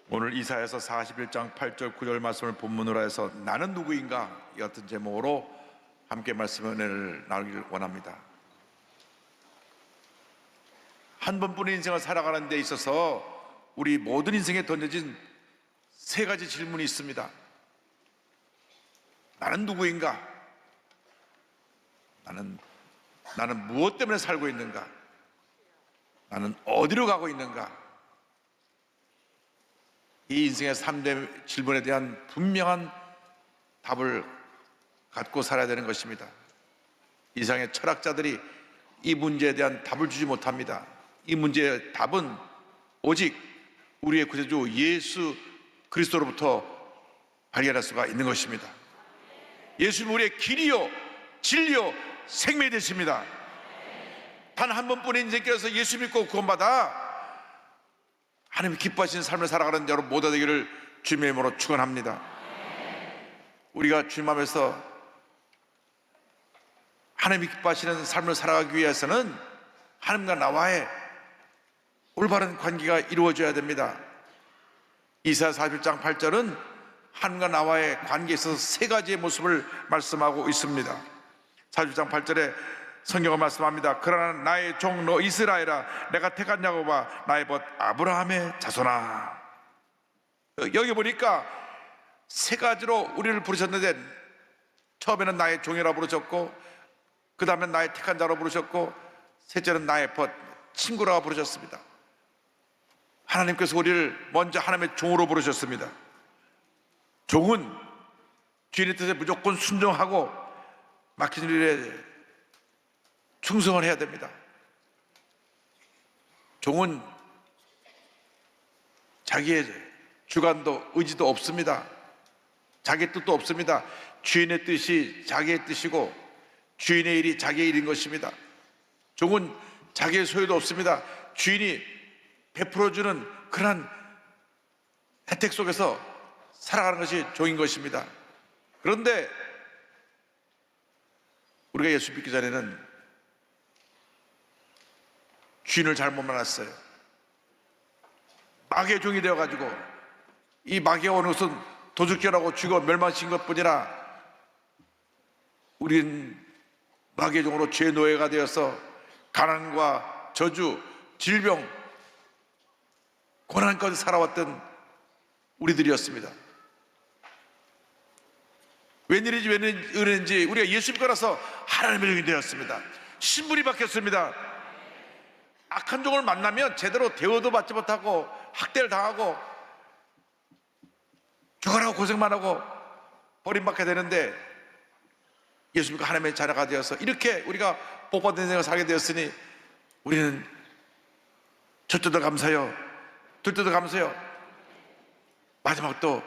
오늘 이사야서 41장 8절 9절 말씀을 본문으로 해서 나는 누구인가 이 같은 제목으로 함께 말씀의 은혜를 나누기를 원합니다. 한 번뿐인 인생을 살아가는 데 있어서 우리 모든 인생에 던져진 세 가지 질문이 있습니다. 나는 누구인가? 나는 무엇 때문에 살고 있는가? 나는 어디로 가고 있는가? 이 인생의 3대 질문에 대한 분명한 답을 갖고 살아야 되는 것입니다. 이상의 철학자들이 이 문제에 대한 답을 주지 못합니다. 이 문제의 답은 오직 우리의 구세주 예수 그리스도로부터 발견할 수가 있는 것입니다. 예수는 우리의 길이요 진리요 생명이 되십니다. 단 한 번뿐인 인생길에서 예수 믿고 구원받아 하나님이 기뻐하시는 삶을 살아가는 여러분 모두 되기를 주님의 이름으로 축원합니다. 우리가 주님 앞에서 하나님이 기뻐하시는 삶을 살아가기 위해서는 하나님과 나와의 올바른 관계가 이루어져야 됩니다. 이사야 41장 8절은 하나님과 나와의 관계에 있어서 세 가지의 모습을 말씀하고 있습니다. 41장 8절에 성경은 말씀합니다. 그러나 나의 종 너 이스라엘아 내가 택한 야곱아 나의 벗 아브라함의 자손아. 여기 보니까 세 가지로 우리를 부르셨는데 처음에는 나의 종이라 부르셨고 그 다음에 나의 택한 자로 부르셨고 셋째는 나의 벗 친구라 부르셨습니다. 하나님께서 우리를 먼저 하나님의 종으로 부르셨습니다. 종은 주인의 뜻에 무조건 순종하고 맡겨진 일에 충성을 해야 됩니다. 종은 자기의 주관도 의지도 없습니다. 자기의 뜻도 없습니다. 주인의 뜻이 자기의 뜻이고 주인의 일이 자기의 일인 것입니다. 종은 자기의 소유도 없습니다. 주인이 베풀어주는 그러한 혜택 속에서 살아가는 것이 종인 것입니다. 그런데 우리가 예수 믿기 전에는 주인을 잘못 만났어요. 마귀의 종이 되어가지고 이 마귀가 오는 것은 도둑질하고 죽어 멸망시킨 것뿐이라 우린 마귀의 종으로 죄의 노예가 되어서 가난과 저주, 질병, 고난 가운데 살아왔던 우리들이었습니다. 웬일인지 은혜인지 우리가 예수 믿고 나서 하나님의 종이 되었습니다. 신분이 바뀌었습니다. 악한 종을 만나면 제대로 대우도 받지 못하고 학대를 당하고 죽어라고 고생만 하고 버림받게 되는데 예수 믿고 하나님의 자녀가 되어서 이렇게 우리가 복받은 인생을 살게 되었으니 우리는 첫째도 감사요, 둘째도 감사요, 마지막도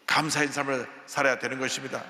감사의 삶을 살아야 되는 것입니다.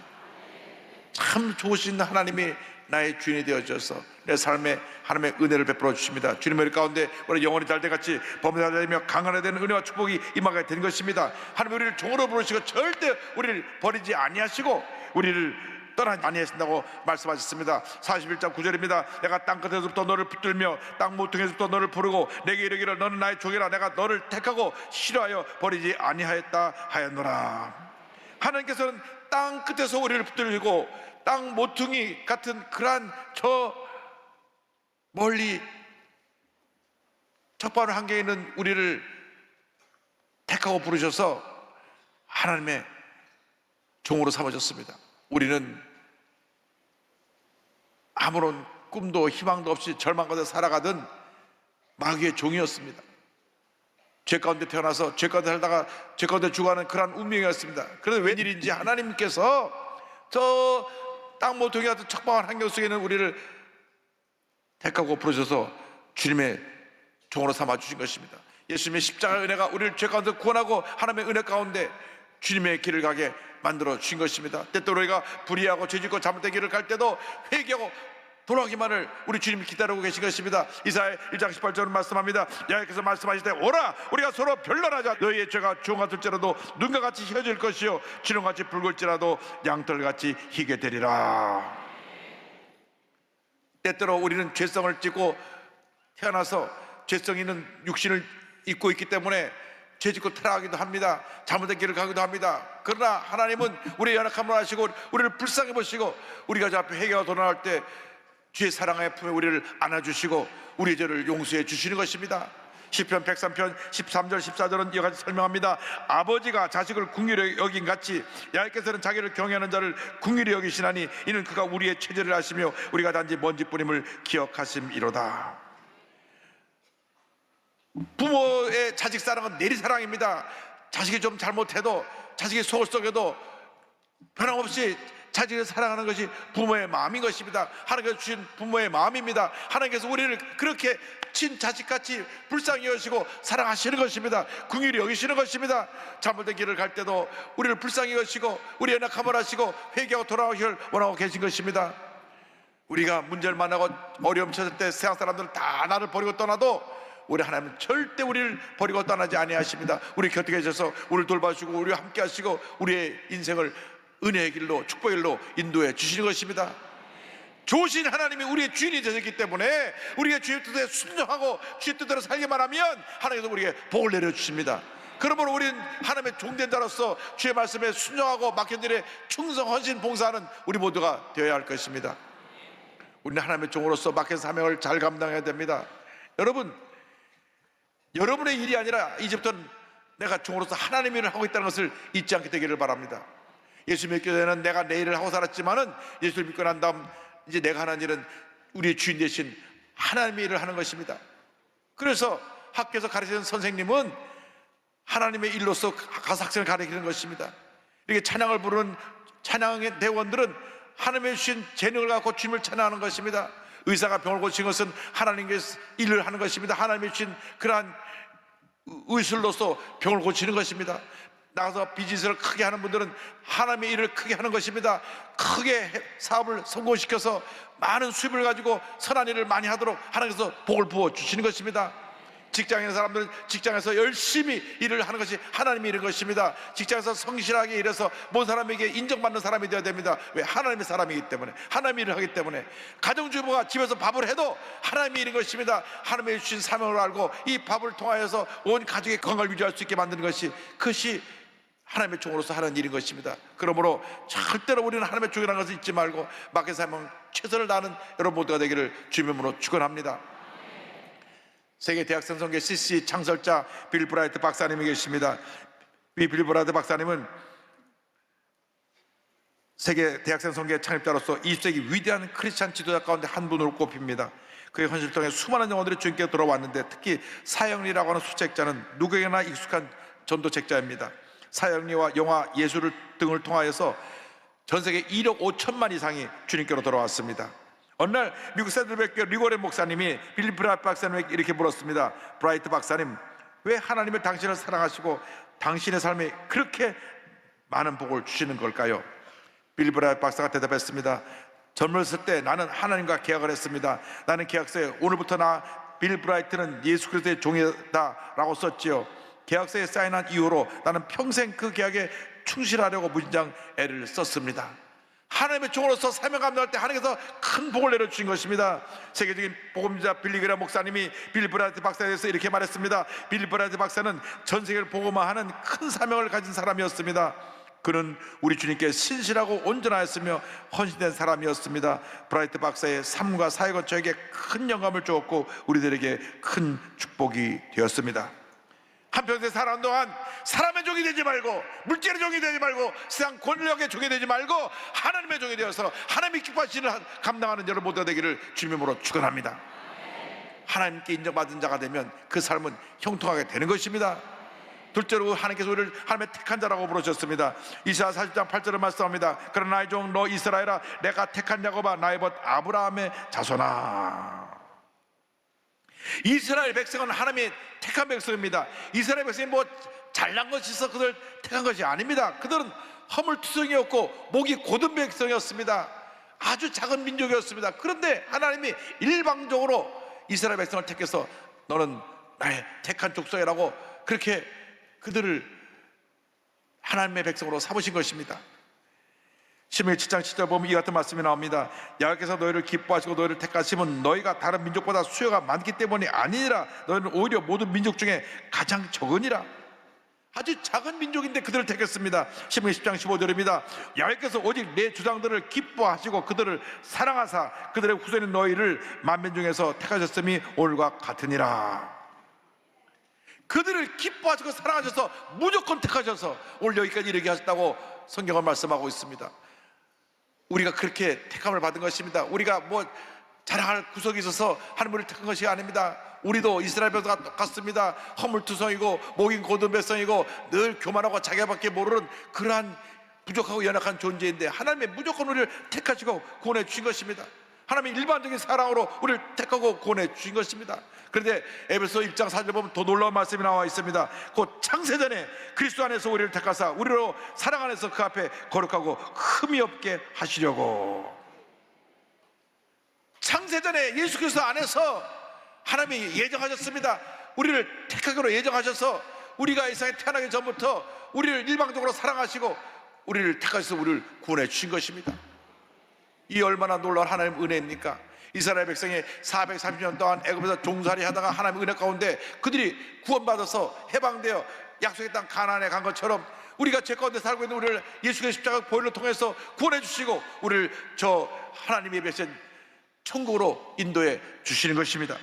참 좋으신 하나님이 나의 주인이 되어주셔서 내 삶에 하나님의 은혜를 베풀어 주십니다. 주님의 은혜 가운데 우리 영원히 달때같이 범사되며 강건하게 되는 은혜와 축복이 임하게 된 것입니다. 하나님 우리를 종으로 부르시고 절대 우리를 버리지 아니하시고 우리를 떠나지 아니하신다고 말씀하셨습니다. 41장 9절입니다. 내가 땅끝에서부터 너를 붙들며 땅 모퉁이에서부터 너를 부르고 내게 이르기를 너는 나의 종이라 내가 너를 택하고 싫어하여 버리지 아니하였다 하였노라. 하나님께서는 땅 끝에서 우리를 붙들고 땅 모퉁이 같은 그러한 저 멀리 척박한 환경에 있는 우리를 택하고 부르셔서 하나님의 종으로 삼으셨습니다. 우리는 아무런 꿈도 희망도 없이 절망 가운데 살아가던 마귀의 종이었습니다. 죄 가운데 태어나서 죄 가운데 살다가 죄 가운데 죽어가는 그러한 운명이었습니다. 그런데 웬일인지 하나님께서 저 땅 모퉁이 같은 척박한 환경 속에 있는 우리를 택하고 부르셔서 주님의 종으로 삼아주신 것입니다. 예수님의 십자가의 은혜가 우리를 죄 가운데 구원하고 하나님의 은혜 가운데 주님의 길을 가게 만들어 주신 것입니다. 때때로 우리가 불의하고 죄짓고 잘못된 길을 갈 때도 회개하고 돌아오기만을 우리 주님이 기다리고 계신 것입니다. 이사야 1장 18절은 말씀합니다. 여호와께서 말씀하실 때 오라 우리가 서로 변론하자. 너희의 죄가 주홍 같을지라도 눈과 같이 휘어질 것이요 진홍같이 붉을지라도 양털같이 희게 되리라. 때때로 우리는 죄성을 띠고 태어나서 죄성 있는 육신을 잊고 있기 때문에 죄짓고 타락하기도 합니다. 잘못된 길을 가기도 합니다. 그러나 하나님은 우리의 연약함을 아시고 우리를 불쌍히 보시고 우리가 저 앞에 회개가 돌아올 때 주의 사랑의 품에 우리를 안아주시고 우리의 죄를 용서해 주시는 것입니다. 시편 103편 13절 14절은 이와 같이 설명합니다. 아버지가 자식을 긍휼히 여긴 같이 야훼께서는 자기를 경외하는 자를 긍휼히 여기시나니 이는 그가 우리의 죄를 아시며 우리가 단지 먼지뿐임을 기억하심이로다. 부모의 자식 사랑은 내리사랑입니다. 자식이 좀 잘못해도, 자식이 속을 썩여도 변함없이 자식을 사랑하는 것이 부모의 마음인 것입니다. 하나님께서 주신 부모의 마음입니다. 하나님께서 우리를 그렇게 친자식같이 불쌍히 여시고 사랑하시는 것입니다. 긍휼히 여기시는 것입니다. 잘못된 길을 갈 때도 우리를 불쌍히 여시고 우리의 연약함을 아시고 회개하고 돌아오기를 원하고 계신 것입니다. 우리가 문제를 만나고 어려움 처할 때 세상 사람들은 다 나를 버리고 떠나도 우리 하나님은 절대 우리를 버리고 떠나지 아니하십니다. 우리 곁에 계셔서 우리를 돌봐주시고 우리와 함께 하시고 우리의 인생을 은혜의 길로 축복의 길로 인도해 주시는 것입니다. 좋으신 하나님이 우리의 주인이 되셨기 때문에 우리의 주의 뜻에 순종하고 주의 뜻대로 살기만 하면 하나님께서 우리에게 복을 내려주십니다. 그러므로 우리는 하나님의 종된 자로서 주의 말씀에 순종하고 맡긴 일에 충성 헌신 봉사하는 우리 모두가 되어야 할 것입니다. 우리는 하나님의 종으로서 맡긴 사명을 잘 감당해야 됩니다. 여러분의 일이 아니라 이제부터는 내가 종으로서 하나님의 일을 하고 있다는 것을 잊지 않게 되기를 바랍니다. 예수 믿기 전에는 내가 내 일을 하고 살았지만은 예수를 믿고 난 다음 이제 내가 하는 일은 우리의 주인 되신 하나님의 일을 하는 것입니다. 그래서 학교에서 가르치는 선생님은 하나님의 일로서 가서 학생을 가르치는 것입니다. 이렇게 찬양을 부르는 찬양의 대원들은 하나님의 주신 재능을 갖고 주님을 찬양하는 것입니다. 의사가 병을 고친 것은 하나님께서 일을 하는 것입니다. 하나님의 주신 그러한 의술로서 병을 고치는 것입니다. 나가서 비즈니스를 크게 하는 분들은 하나님의 일을 크게 하는 것입니다. 크게 사업을 성공시켜서 많은 수입을 가지고 선한 일을 많이 하도록 하나님께서 복을 부어 주시는 것입니다. 직장에 있는 사람들은 직장에서 열심히 일을 하는 것이 하나님의 일인 것입니다. 직장에서 성실하게 일해서 모든 사람에게 인정받는 사람이 되어야 됩니다. 왜? 하나님의 사람이기 때문에, 하나님의 일을 하기 때문에. 가정주부가 집에서 밥을 해도 하나님의 일인 것입니다. 하나님의 주신 사명을 알고 이 밥을 통하여서 온 가족의 건강을 유지할 수 있게 만드는 것이, 그것이 하나님의 종으로서 하는 일인 것입니다. 그러므로 절대로 우리는 하나님의 종이라는 것을 잊지 말고 맡긴 사명 최선을 다하는 여러분 모두가 되기를 주님의 이름으로 축원합니다. 세계 대학생 선교 CC 창설자 빌 브라이트 박사님이 계십니다. 이 빌 브라이트 박사님은 세계 대학생 선교의 창립자로서 20세기 위대한 크리스찬 지도자 가운데 한 분으로 꼽힙니다. 그의 헌신을 통해 수많은 영혼들이 주님께 돌아왔는데 특히 사형리라고 하는 수책자는 누구에게나 익숙한 전도책자입니다. 사형리와 영화 예술 등을 통하여서 전 세계 1억 5천만 이상이 주님께로 돌아왔습니다. 어느 날 미국 세들백교 리고렌 목사님이 빌리 브라이트 박사님에게 이렇게 물었습니다. 브라이트 박사님, 왜 하나님은 당신을 사랑하시고 당신의 삶에 그렇게 많은 복을 주시는 걸까요? 빌리 브라이트 박사가 대답했습니다. 젊었을 때 나는 하나님과 계약을 했습니다. 나는 계약서에 오늘부터 나 빌 브라이트는 예수 그리스도의 종이다 라고 썼지요. 계약서에 사인한 이후로 나는 평생 그 계약에 충실하려고 무진장 애를 썼습니다. 하나님의 종으로서 사명 감당할 때 하나님께서 큰 복을 내려주신 것입니다. 세계적인 복음자 빌리 그레이엄 목사님이 빌 브라이트 박사에 대해서 이렇게 말했습니다. 빌 브라이트 박사는 전 세계를 복음화하는 큰 사명을 가진 사람이었습니다. 그는 우리 주님께 신실하고 온전하였으며 헌신된 사람이었습니다. 브라이트 박사의 삶과 사역은 저에게 큰 영감을 주었고 우리들에게 큰 축복이 되었습니다. 한평생 살아온 동안 사람의 종이 되지 말고 물질의 종이 되지 말고 세상 권력의 종이 되지 말고 하나님의 종이 되어서 하나님이 기뻐하시는 감당하는 여러분 모두가 되기를 주님으로 축원합니다. 하나님께 인정받은 자가 되면 그 삶은 형통하게 되는 것입니다. 둘째로 하나님께서 우리를 하나님의 택한 자라고 부르셨습니다. 이사야 40장 8절을 말씀합니다. 그러나 나의 종 너 이스라엘아, 내가 택한 야곱아, 나의 벗 아브라함의 자손아. 이스라엘 백성은 하나님의 택한 백성입니다. 이스라엘 백성이 뭐 잘난 것이 있어 그들 택한 것이 아닙니다. 그들은 허물투성이었고 목이 곧은 백성이었습니다. 아주 작은 민족이었습니다. 그런데 하나님이 일방적으로 이스라엘 백성을 택해서 너는 나의 택한 족속이라고 그렇게 그들을 하나님의 백성으로 삼으신 것입니다. 신명기 7장 7절 보면 이 같은 말씀이 나옵니다. 여호와께서 너희를 기뻐하시고 너희를 택하심은 너희가 다른 민족보다 수요가 많기 때문이 아니니라. 너희는 오히려 모든 민족 중에 가장 적으니라. 아주 작은 민족인데 그들을 택했습니다. 신명기 10장 15절입니다. 여호와께서 오직 내 주장들을 기뻐하시고 그들을 사랑하사 그들의 후손인 너희를 만민 중에서 택하셨음이 오늘과 같으니라. 그들을 기뻐하시고 사랑하셔서 무조건 택하셔서 오늘 여기까지 이르게 하셨다고 성경은 말씀하고 있습니다. 우리가 그렇게 택함을 받은 것입니다. 우리가 뭐 자랑할 구석이 있어서 하나님을 택한 것이 아닙니다. 우리도 이스라엘 백성과 똑같습니다. 허물투성이고 목인 고든 백성이고 늘 교만하고 자기밖에 모르는 그러한 부족하고 연약한 존재인데 하나님의 무조건 우리를 택하시고 구원해 주신 것입니다. 하나님의 일반적인 사랑으로 우리를 택하고 구원해 주신 것입니다. 그런데 에베소 1장 4절 보면 더 놀라운 말씀이 나와 있습니다. 곧 창세전에 그리스도 안에서 우리를 택하사 우리로 사랑 안에서 그 앞에 거룩하고 흠이 없게 하시려고. 창세전에 예수 그리스도 안에서 하나님이 예정하셨습니다. 우리를 택하기로 예정하셔서 우리가 이 세상에 태어나기 전부터 우리를 일방적으로 사랑하시고 우리를 택하셔서 우리를 구원해 주신 것입니다. 이 얼마나 놀라운 하나님의 은혜입니까? 이스라엘 백성이 430년 동안 애굽에서 종살이 하다가 하나님의 은혜 가운데 그들이 구원받아서 해방되어 약속의 땅 가나안에 간 것처럼 우리가 죄 가운데 살고 있는 우리를 예수의 십자가 보혈로 통해서 구원해 주시고 우리를 저 하나님의 백성 천국으로 인도해 주시는 것입니다.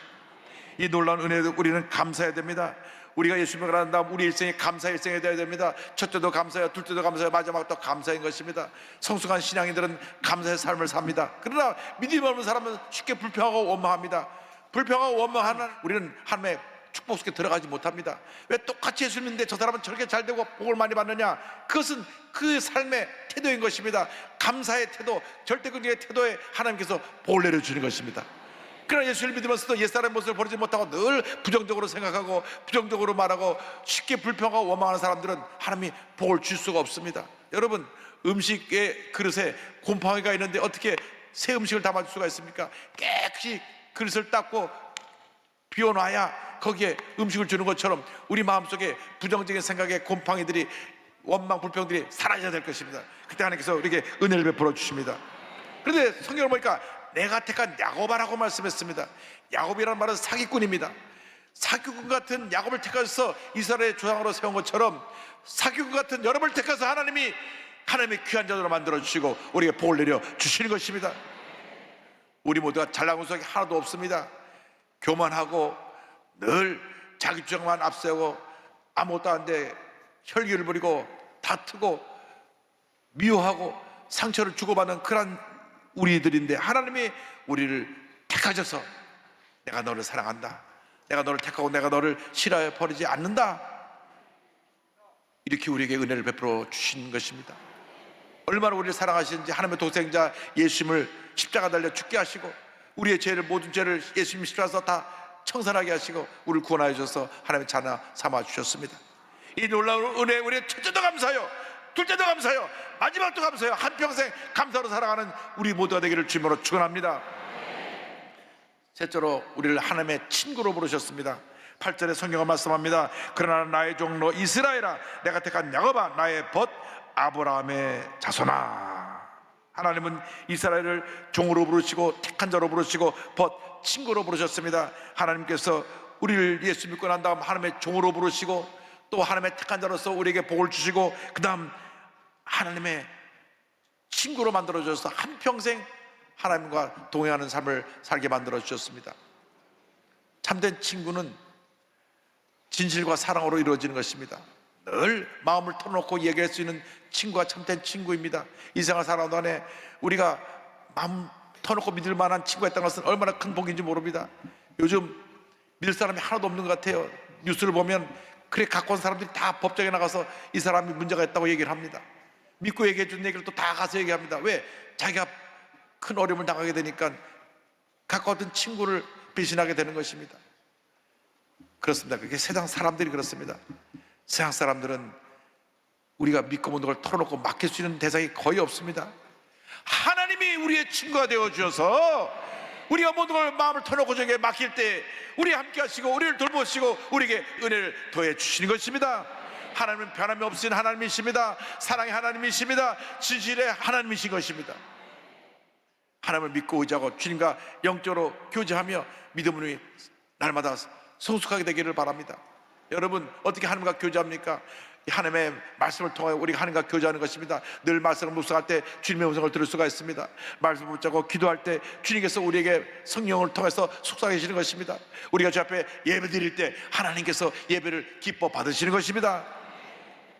이 놀라운 은혜도 우리는 감사해야 됩니다. 우리가 예수님을 알아낸 다음 우리 일생이 감사의 일생이 되어야 됩니다. 첫째도 감사해요, 둘째도 감사해요, 마지막도 감사인 것입니다. 성숙한 신앙인들은 감사의 삶을 삽니다. 그러나 믿음이 없는 사람은 쉽게 불평하고 원망합니다. 불평하고 원망하는 우리는 하나님의 축복 속에 들어가지 못합니다. 왜 똑같이 예수 믿는데 저 사람은 저렇게 잘 되고 복을 많이 받느냐? 그것은 그 삶의 태도인 것입니다. 감사의 태도, 절대긍정의 태도에 하나님께서 복을 내려주는 것입니다. 그러나 예수를 믿으면서도 옛사람의 모습을 버리지 못하고 늘 부정적으로 생각하고 부정적으로 말하고 쉽게 불평하고 원망하는 사람들은 하나님이 복을 줄 수가 없습니다. 여러분, 음식의 그릇에 곰팡이가 있는데 어떻게 새 음식을 담아줄 수가 있습니까? 깨끗이 그릇을 닦고 비워놔야 거기에 음식을 주는 것처럼 우리 마음속에 부정적인 생각의 곰팡이들이, 원망 불평들이 사라져야 될 것입니다. 그때 하나님께서 우리에게 은혜를 베풀어 주십니다. 그런데 성경을 보니까 내가 택한 야곱아라고 말씀했습니다. 야곱이라는 말은 사기꾼입니다. 사기꾼 같은 야곱을 택하셔서 이스라엘의 조상으로 세운 것처럼 사기꾼 같은 여러분을 택해서 하나님이 하나님의 귀한 자들로 만들어 주시고 우리에게 복을 내려 주시는 것입니다. 우리 모두가 잘난 구석이 하나도 없습니다. 교만하고 늘 자기 주장만 앞세우고 아무것도 안 돼 혈기를 부리고 다투고 미워하고 상처를 주고받는 그런 우리들인데 하나님이 우리를 택하셔서 내가 너를 사랑한다, 내가 너를 택하고 내가 너를 싫어해 버리지 않는다, 이렇게 우리에게 은혜를 베풀어 주신 것입니다. 얼마나 우리를 사랑하시는지 하나님의 독생자 예수님을 십자가 달려 죽게 하시고 우리의 죄를, 모든 죄를 예수님 십자가에서 다 청산하게 하시고 우리를 구원하여 주셔서 하나님의 자녀 삼아 주셨습니다. 이 놀라운 은혜에 우리의 첫째도 감사해요, 둘째도 감사해요, 마지막도 감사해요. 한평생 감사로 살아가는 우리 모두가 되기를 주님으로 축원합니다. 셋째로 우리를 하나님의 친구로 부르셨습니다. 8절에 성경은 말씀합니다. 그러나 나의 종로 이스라엘아, 내가 택한 야곱아, 나의 벗 아브라함의 자손아. 하나님은 이스라엘을 종으로 부르시고 택한 자로 부르시고 벗 친구로 부르셨습니다. 하나님께서 우리를 예수 믿고 난 다음 하나님의 종으로 부르시고 또 하나님의 택한 자로서 우리에게 복을 주시고 그 다음 하나님의 친구로 만들어 주셔서 한평생 하나님과 동행하는 삶을 살게 만들어 주셨습니다. 참된 친구는 진실과 사랑으로 이루어지는 것입니다. 늘 마음을 털어놓고 얘기할 수 있는 친구가 참된 친구입니다. 이 세상을 살아온 동안에 우리가 마음 터놓고 믿을 만한 친구가 있다는 것은 얼마나 큰 복인지 모릅니다. 요즘 믿을 사람이 하나도 없는 것 같아요. 뉴스를 보면 그래 갖고 온 사람들이 다 법정에 나가서 이 사람이 문제가 있다고 얘기를 합니다. 믿고 얘기해 준 얘기를 또 다 가서 얘기합니다. 왜? 자기가 큰 어려움을 당하게 되니까 갖고 왔던 친구를 배신하게 되는 것입니다. 그렇습니다. 그게 세상 사람들이 그렇습니다. 세상 사람들은 우리가 믿고 모든 걸 털어놓고 맡길 수 있는 대상이 거의 없습니다. 하나님이 우리의 친구가 되어 주셔서 우리가 모든 걸 마음을 터놓고 저에게 맡길 때 우리 함께 하시고 우리를 돌보시고 우리에게 은혜를 더해 주시는 것입니다. 하나님은 변함이 없으신 하나님이십니다. 사랑의 하나님이십니다. 진실의 하나님이신 것입니다. 하나님을 믿고 의지하고 주님과 영적으로 교제하며 믿음으로 날마다 성숙하게 되기를 바랍니다. 여러분, 어떻게 하나님과 교제합니까? 하나님의 말씀을 통하여 우리가 하나님과 교제하는 것입니다. 늘 말씀을 묵상할 때 주님의 음성을 들을 수가 있습니다. 말씀을 붙잡고 기도할 때 주님께서 우리에게 성령을 통해서 속삭여 주시는 것입니다. 우리가 주 앞에 예배 드릴 때 하나님께서 예배를 기뻐 받으시는 것입니다.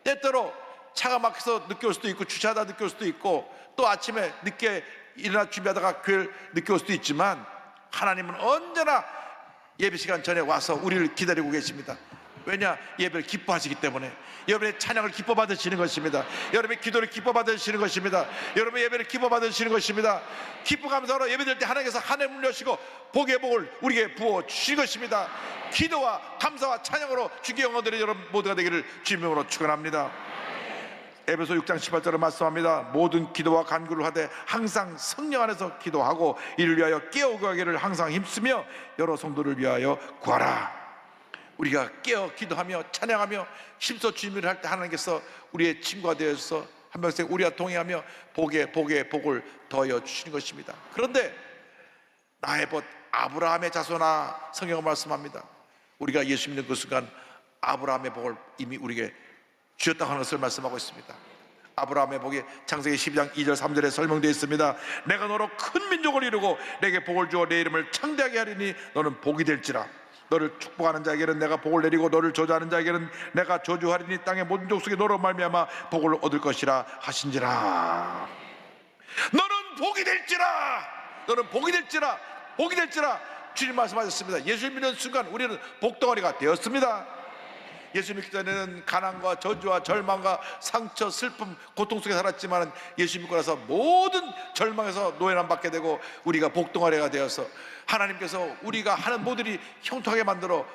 때때로 차가 막혀서 늦게 올 수도 있고, 주차하다 늦게 올 수도 있고, 또 아침에 늦게 일어나 준비하다가 교회를 늦게 올 수도 있지만, 하나님은 언제나 예배 시간 전에 와서 우리를 기다리고 계십니다. 왜냐? 예배를 기뻐하시기 때문에. 여러분의 찬양을 기뻐 받으시는 것입니다. 여러분의 기도를 기뻐 받으시는 것입니다. 여러분의 예배를 기뻐 받으시는 것입니다. 기뻐 감사로 예배드릴 때 하나님께서 하늘을 여시고 복의 복을 우리에게 부어 주신 것입니다. 기도와 감사와 찬양으로 주께 영광 드리는 여러분 모두가 되기를 주님의 이름으로 축원합니다. 에베소 6장 18절을 말씀합니다. 모든 기도와 간구를 하되 항상 성령 안에서 기도하고 이를 위하여 깨어 구하기를 항상 힘쓰며 여러 성도를 위하여 구하라. 우리가 깨어 기도하며 찬양하며 힘써 주님을 할 때 하나님께서 우리의 친구가 되어서 한평생 우리와 동행하며 복의 복을 더하여 주시는 것입니다. 그런데 나의 벗 아브라함의 자손아, 성경은 말씀합니다. 우리가 예수 믿는 그 순간 아브라함의 복을 이미 우리에게 주셨다고 하는 것을 말씀하고 있습니다. 아브라함의 복이 창세기 12장 2절 3절에 설명되어 있습니다. 내가 너로 큰 민족을 이루고 내게 복을 주어 내 이름을 창대하게 하리니 너는 복이 될지라. 너를 축복하는 자에게는 내가 복을 내리고 너를 저주하는 자에게는 내가 저주하리니 땅의 모든 족속이 너로 말미암아 복을 얻을 것이라 하신지라. 너는 복이 될지라. 너는 복이 될지라. 복이 될지라. 주님 말씀하셨습니다. 예수 믿는 순간 우리는 복덩어리가 되었습니다. 예수 믿기 전에는 가난과 저주와 절망과 상처, 슬픔, 고통 속에 살았지만 예수 믿고 나서 모든 절망에서 노예남 받게 되고 우리가 복덩어리가 되어서 하나님께서 우리가 하는 모델이 형통하게 만들어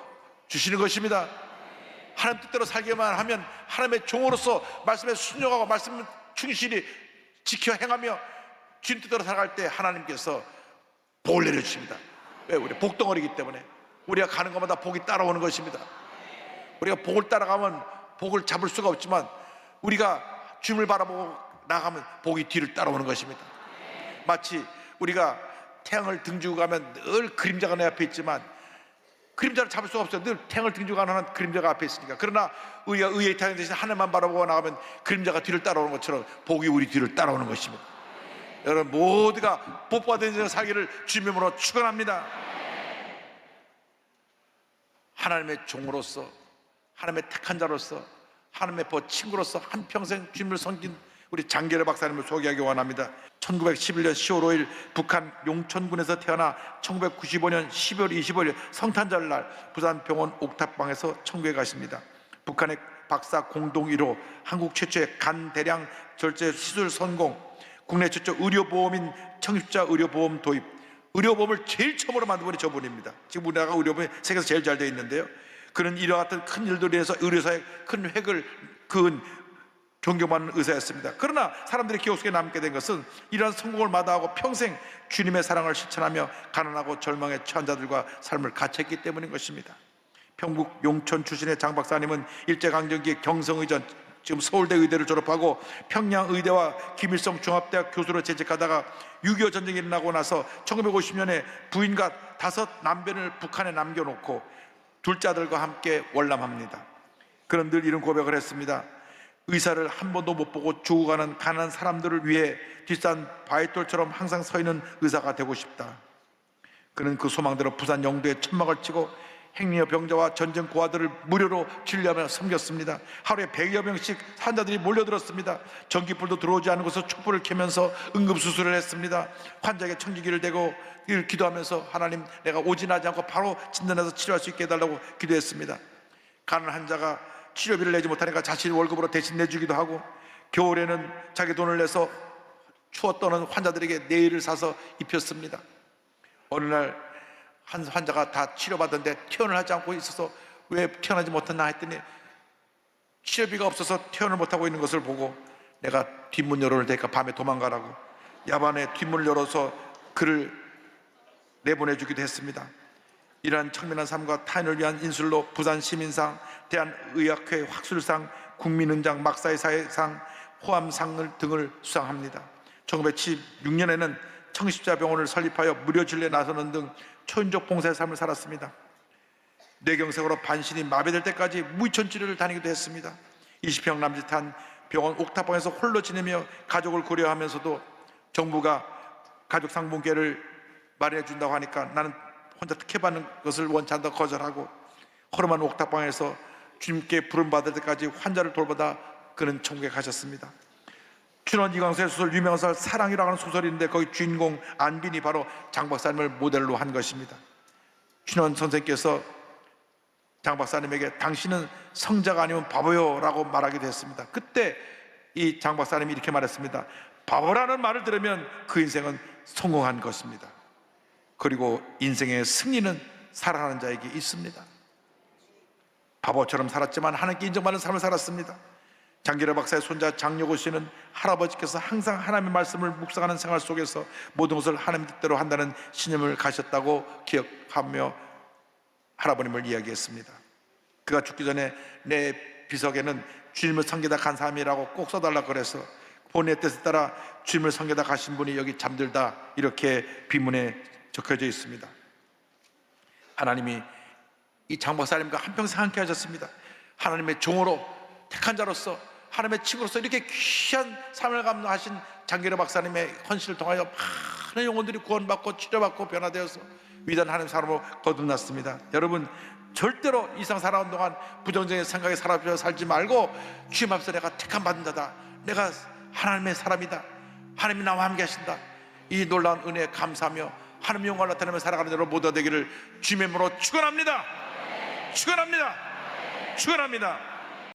주시는 것입니다. 하나님 뜻대로 살기만 하면 하나님의 종으로서 말씀에 순종하고 말씀 충실히 지켜 행하며 주님 뜻대로 살아갈 때 하나님께서 복을 내려주십니다. 왜? 우리 복덩어리이기 때문에 우리가 가는 것마다 복이 따라오는 것입니다. 우리가 복을 따라가면 복을 잡을 수가 없지만 우리가 주님을 바라보고 나가면 복이 뒤를 따라오는 것입니다. 마치 우리가 태양을 등지고 가면 늘 그림자가 내 앞에 있지만 그림자를 잡을 수가 없어요. 늘 태양을 등지고 가는 그림자가 앞에 있으니까. 그러나 우리가 의의 태양 대신 하늘만 바라보고 나가면 그림자가 뒤를 따라오는 것처럼 복이 우리 뒤를 따라오는 것입니다. 여러분 모두가 복받은 인생 살기를 주님의 이름으로 축원합니다. 하나님의 종으로서, 하나님의 택한 자로서, 하나님의 친구로서 한평생 주님을 섬긴 우리 장계려 박사님을 소개하기 원합니다. 1911년 10월 5일 북한 용천군에서 태어나 1995년 12월 25일 성탄절 날 부산 병원 옥탑방에서 천국에 가십니다. 북한의 박사 공동 1호, 한국 최초의 간 대량 절제 시술 성공, 국내 최초 의료보험인 청십자 의료보험 도입, 의료보험을 제일 처음으로 만든 분이 저분입니다. 지금 우리나라가 의료보험이 세계에서 제일 잘 되어 있는데요. 그는 이와 같은 큰 일들을 위해서 의료사에 큰 획을 그은 존경받는 의사였습니다. 그러나 사람들의 기억 속에 남게 된 것은 이러한 성공을 마다하고 평생 주님의 사랑을 실천하며 가난하고 절망에 처한 자들과 삶을 같이 했기 때문인 것입니다. 평북 용천 출신의 장 박사님은 일제강점기에 경성의전, 지금 서울대 의대를 졸업하고 평양의대와 김일성 종합대학 교수로 재직하다가 6.25 전쟁이 일어나고 나서 1950년에 부인과 5 남편을 북한에 남겨놓고 둘째 아들과 함께 월남합니다. 그는 늘 이런 고백을 했습니다. 의사를 한 번도 못 보고 죽어가는 가난한 사람들을 위해 뒷산 바위돌처럼 항상 서 있는 의사가 되고 싶다. 그는 그 소망대로 부산 영도에 천막을 치고 행리여 병자와 전쟁 고아들을 무료로 진료하며 섬겼습니다. 하루에 100여 명씩 환자들이 몰려들었습니다. 전기불도 들어오지 않은 곳에서 촛불을 켜면서 응급수술을 했습니다. 환자에게 청지기를 대고 기도하면서 하나님, 내가 오진하지 않고 바로 진단해서 치료할 수 있게 해달라고 기도했습니다. 가난한 환자가 치료비를 내지 못하니까 자신의 월급으로 대신 내주기도 하고, 겨울에는 자기 돈을 내서 추워 떠는 환자들에게 내일을 사서 입혔습니다. 어느 날 한 환자가 다 치료받았는데 퇴원을 하지 않고 있어서 왜 퇴원하지 못했나 했더니 치료비가 없어서 퇴원을 못하고 있는 것을 보고 내가 뒷문 열어놓을 테니까 밤에 도망가라고 야반에 뒷문을 열어서 그를 내보내주기도 했습니다. 이러한 청민한 삶과 타인을 위한 인술로 부산 시민상 대한의학회 확술상, 국민은장, 막사의 사회상, 호암상 등을 수상합니다. 1976년에는 청십자병원을 설립하여 무료 진료에 나서는 등 초인적 봉사의 삶을 살았습니다. 뇌경색으로 반신이 마비될 때까지 무이천 치료를 다니기도 했습니다. 20평 남짓한 병원 옥탑방에서 홀로 지내며 가족을 고려하면서도 정부가 가족상봉계를 마련해 준다고 하니까 나는 혼자 특혜받는 것을 원치 않다 거절하고 허름한 옥탑방에서 주님께 부름받을 때까지 환자를 돌보다 그는 천국에 가셨습니다. 춘원 이광수의 소설, 유명한 소설 사랑이라고 하는 소설인데 거기 주인공 안빈이 바로 장 박사님을 모델로 한 것입니다. 춘원 선생께서 장 박사님에게 당신은 성자가 아니면 바보요 라고 말하기도 했습니다. 그때 이 장 박사님이 이렇게 말했습니다. 바보라는 말을 들으면 그 인생은 성공한 것입니다. 그리고 인생의 승리는 살아가는 자에게 있습니다. 바보처럼 살았지만 하나님께 인정받는 삶을 살았습니다. 장기려 박사의 손자 장여고 씨는 할아버지께서 항상 하나님의 말씀을 묵상하는 생활 속에서 모든 것을 하나님 뜻대로 한다는 신념을 가셨다고 기억하며 할아버님을 이야기했습니다. 그가 죽기 전에 내 비석에는 주님을 섬기다 간 사람이라고 꼭 써달라고 그래서 본인의 뜻에 따라 주님을 섬기다 가신 분이 여기 잠들다 이렇게 비문에 적혀져 있습니다. 하나님이 이 장 박사님과 한평생 함께 하셨습니다. 하나님의 종으로 택한 자로서 하나님의 친구로서 이렇게 귀한 삶을 감당하신 장기려 박사님의 헌신을 통하여 많은 영혼들이 구원받고 치료받고 변화되어서 위대한 하나님 사람으로 거듭났습니다. 여러분 절대로 이 세상 살아온 동안 부정적인 생각에 사로잡혀 살지 말고 주님 앞에서 내가 택함 받은 자다, 내가 하나님의 사람이다, 하나님이 나와 함께 하신다, 이 놀라운 은혜에 감사하며 하나님의 영광을 나타내며 살아가는 여러분 모두가 되기를 주님의 이름으로 축원합니다. 축원합니다. 축원합니다.